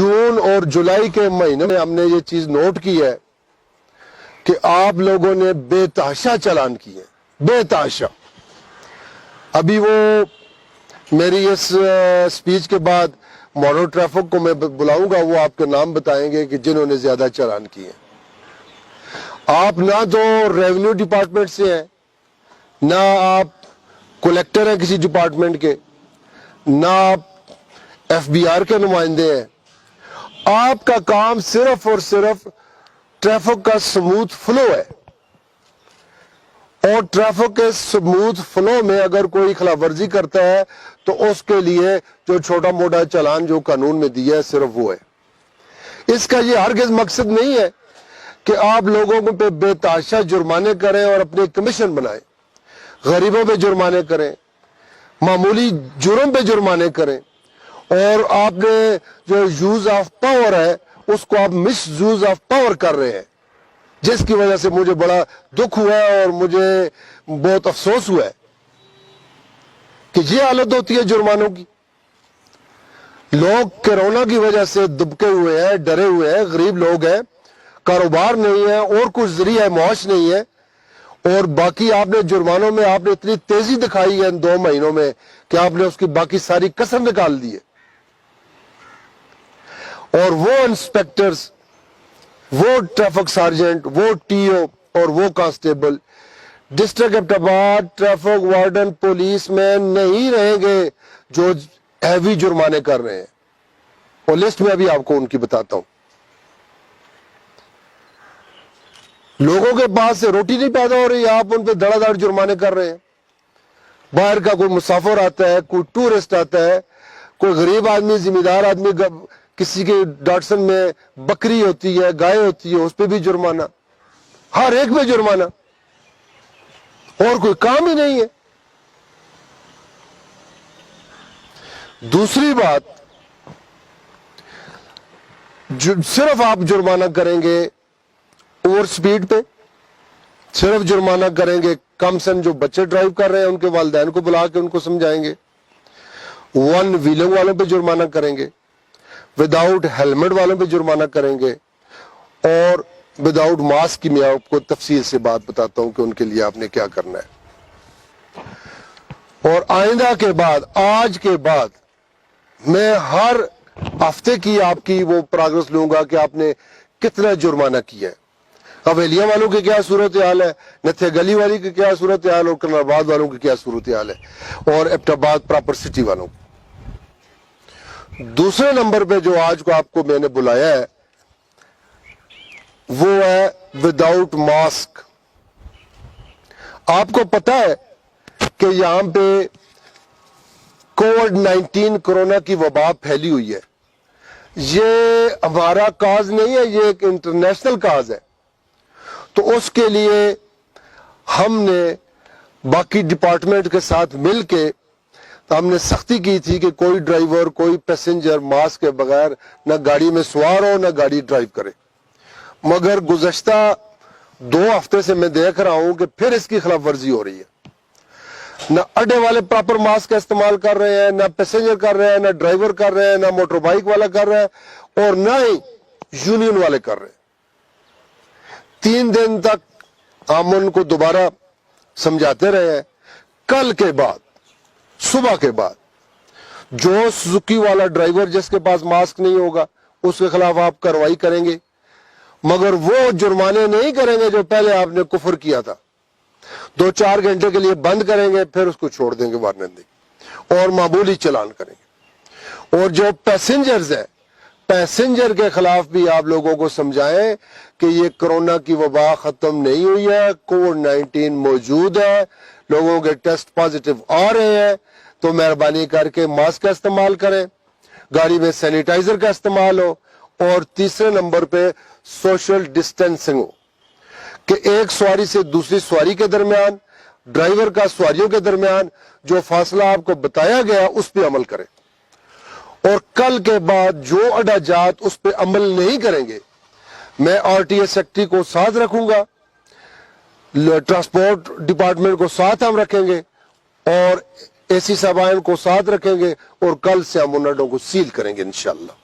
जून और जुलाई के महीने में हमने ये चीज नोट की है कि आप लोगों ने बेतहाशा चालान किए, बेतहाशा। अभी वो मेरी इस स्पीच के बाद मॉडल ट्रैफिक को मैं बुलाऊंगा, वो आपके नाम बताएंगे कि जिन्होंने ज्यादा चालान किए। आप ना तो रेवेन्यू डिपार्टमेंट से हैं, ना आप कलेक्टर हैं किसी डिपार्टमेंट के, ना आप एफबीआर के नुमाइंदे हैं। आपका काम सिर्फ और सिर्फ ट्रैफिक का स्मूथ फ्लो है, और ट्रैफिक के स्मूथ फ्लो में अगर कोई खिलाफवर्जी करता है तो उसके लिए जो छोटा मोटा चालान जो कानून में दिया है सिर्फ वो है। इसका ये हरगिज मकसद नहीं है कि आप लोगों को पे बेतहाशा जुर्माने करें और अपने कमीशन बनाएं, गरीबों पे जुर्माने करें, मामूली जुर्म पे जुर्माने करें, और आपने जो यूज ऑफ पावर है उसको आप मिस यूज ऑफ पावर कर रहे हैं, जिसकी वजह से मुझे बड़ा दुख हुआ है और मुझे बहुत अफसोस हुआ है कि ये हालत होती है जुर्मानों की। लोग कोरोना की वजह से दुबके हुए हैं, डरे हुए हैं, गरीब लोग हैं, कारोबार नहीं है और कुछ जरिया मुआश नहीं है, और बाकी आपने जुर्मानों में आपने इतनी तेजी दिखाई है इन 2 महीनों में कि आपने उसकी बाकी सारी कसर निकाल दी है। और वो इंस्पेक्टर्स, वो ट्रैफिक सार्जेंट, वो टीओ और वो constable district Abbottabad traffic warden police में नहीं रहेंगे जो हैवी जुर्माने कर रहे हैं, और लिस्ट में अभी आपको उनकी बताता हूं। लोगों के पास से रोटी नहीं पैदा हो रही, आप उन पे धड़ाधड़ जुर्माने कर रहे हैं। बाहर का कोई मुसाफिर आता है, कोई टूरिस्ट आता है, कोई गरीब आदमी, जिम्मेदार आदमी, किसी के डॉटसन में बकरी होती है, गाय होती है, उस पर भी जुर्माना, हर एक पे जुर्माना, और कोई काम ही नहीं है। दूसरी बात, सिर्फ आप जुर्माना करेंगे ओवर स्पीड पे, सिर्फ जुर्माना करेंगे कम सन जो बच्चे ड्राइव कर रहे हैं उनके वालिदैन को बुला के उनको समझाएंगे, 1 व्हीलिंग वालों पे जुर्माना करेंगे, विदाउट हेलमेट वालों पे जुर्माना करेंगे, और विदाउट मास्क की मैं आपको तफसील से बात बताता हूं कि उनके लिए आपने क्या करना है। और आइंदा के बाद, आज के बाद मैं हर हफ्ते की आपकी वो प्रोग्रेस लूंगा कि आपने कितना जुर्माना किया है। हवेलिया वालों की क्या सूरत हाल है, नथे गली वाली की क्या सूरत हाल, और कनाबाद वालों की क्या सूरत हाल है, और एबटाबाद प्रॉपर सिटी वालों की। दूसरे नंबर पे जो आज को आपको मैंने बुलाया है वो है विदाउट मास्क। आपको पता है कि यहां पे कोविड-19 कोरोना की वबा फैली हुई है। ये हमारा काज नहीं है, ये एक इंटरनेशनल काज है। तो उसके लिए हमने बाकी डिपार्टमेंट के साथ मिलके तो हमने सख्ती की थी कि कोई ड्राइवर, कोई पैसेंजर मास्क के बगैर न गाड़ी में सवार हो, न गाड़ी ड्राइव करे। मगर गुज़श्ता 2 हफ्ते से मैं देख रहा हूं कि फिर इसकी खिलाफ वर्जी हो रही है। न अड्डे वाले प्रॉपर मास्क का इस्तेमाल कर रहे हैं, न पैसेंजर कर रहे हैं, न ड्राइवर कर रहे हैं, न मोटर बाइक वाला कर रहा है, और न ही यूनियन वाले कर रहे हैं। 3 दिन तक हम उनको दोबारा समझाते रहे हैं। कल के बाद, सुबह के बाद, जो सुजुकी वाला ड्राइवर जिसके पास मास्क नहीं होगा उसके खिलाफ आप कार्रवाई करेंगे, मगर वो जुर्माने नहीं करेंगे जो पहले आपने कुफर किया था। 2-4 घंटे के लिए बंद करेंगे, फिर उसको छोड़ देंगे वारंट देंगे, और मामूली चालान करेंगे। और जो पैसेंजर्स है, पैसेंजर के खिलाफ भी आप लोगों को समझाएं कि ये कोरोना की वबा खत्म नहीं हुई है, कोविड-19 मौजूद है, लोगों के टेस्ट पॉजिटिव आ रहे हैं, तो मेहरबानी करके मास्क का इस्तेमाल करें, गाड़ी में सैनिटाइजर का इस्तेमाल हो, और तीसरे नंबर पे सोशल डिस्टेंसिंग हो कि एक सवारी से दूसरी सवारी के दरमियान, ड्राइवर का सवारियों के दरमियान जो फासला आपको बताया गया उस पर अमल करें। और कल के बाद जो अडाजात उस पर अमल नहीं करेंगे, मैं आरटीए सेक्रेटरी को साथ रखूंगा, ट्रांसपोर्ट डिपार्टमेंट को साथ हम रखेंगे, और एसी साहबान को साथ रखेंगे, और कल से हम उन अड्डों को सील करेंगे इंशाअल्लाह।